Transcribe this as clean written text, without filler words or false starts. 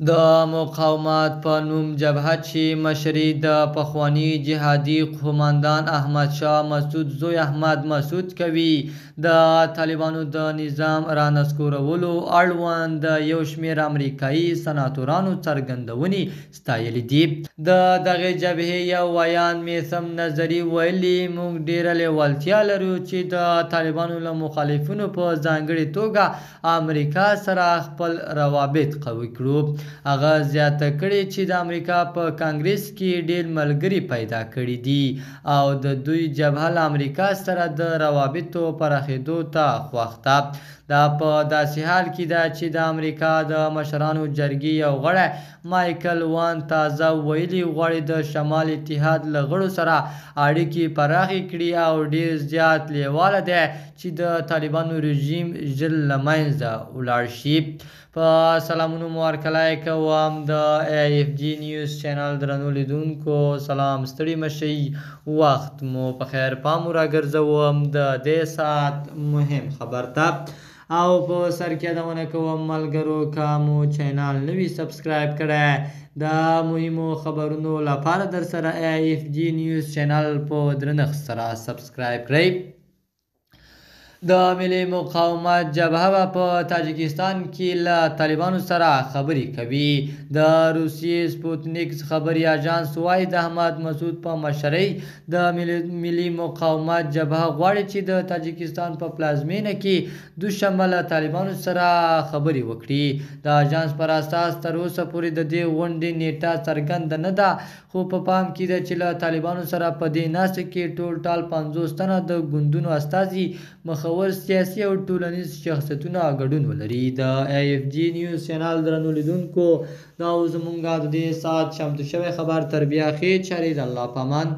د مقاومت په نوم جبهه چې مشري د پخواني جهادي قوماندان احمد شاه مسعود زوی احمد مسعود کوي، د طالبانو د نظام رانسکورولو اړوند د یو شمېر امریکایي سناتورانو څرګندونې ستایلې دي. د دغې جبهې یو ویاند میثم نظري ویلي، موږ ډېره لیوالتیا لرو چې د طالبانو له مخالفینو په ځانګړې توګه امریکا سره خپل روابط قوي کړو. هغه زیاته کړې چې د امریکا په کانګرس کې ډېر ملګري پیدا کړي دي او د دوی جبهه له امریکا سره د روابطو پراخېدو ته خوښ ده. دا په داسې حال کې ده چې د امریکا د مشرانو جرګې یو غړی مایکل وان تازه ویلي غواړي د شمال اتحاد له غړو سره اړیکې پراخې کړي او ډېر زیات لیواله دی چې د طالبانو رژیم ژر له منځه ولاړ شي. په سلامونو مو هرکلی کوم د AFG نیوز چینل درنو لیدونکو، سلام، ستړي مشئ، وخت مو په خیر. پام راګرځوم د دې ساعت مهم خبر ته او په سر کې یادونه کوم ملګرو که مو چینل نوي سبسکرایب کړی د مهمو خبرونو لپاره در سره AFG نیوز چینل په درنښت سره سبسکرایب کړئ. د ملي مقاومت جبهه په تاجکستان کې له طالبانو سره خبرې کوي. د روسیې سپوتنیک خبري اژانس وایي د احمد مسعود په مشرۍ د ملي مقاومت جبهه غواړي چې د تاجکستان په پلازمینه کې دوشنبه له طالبانو سره خبرې وکړي. د اژانس پر اساس تر اوسه پورې د دې غونډې نیټه څرګنده نه ده، خو په پام کې ده چې له طالبانو سره په دې ناسته کې ټال 50 تنه د ګوندونو استازي، مخور سیاسي او ټولنیز شخصیتونه ګډون ولري. د AFG نیوز چینل درنو لیدونکو، دا زموږ د دې ساعت چمتو شوی خبر. تر بیا ښې چارې، د الله په امان.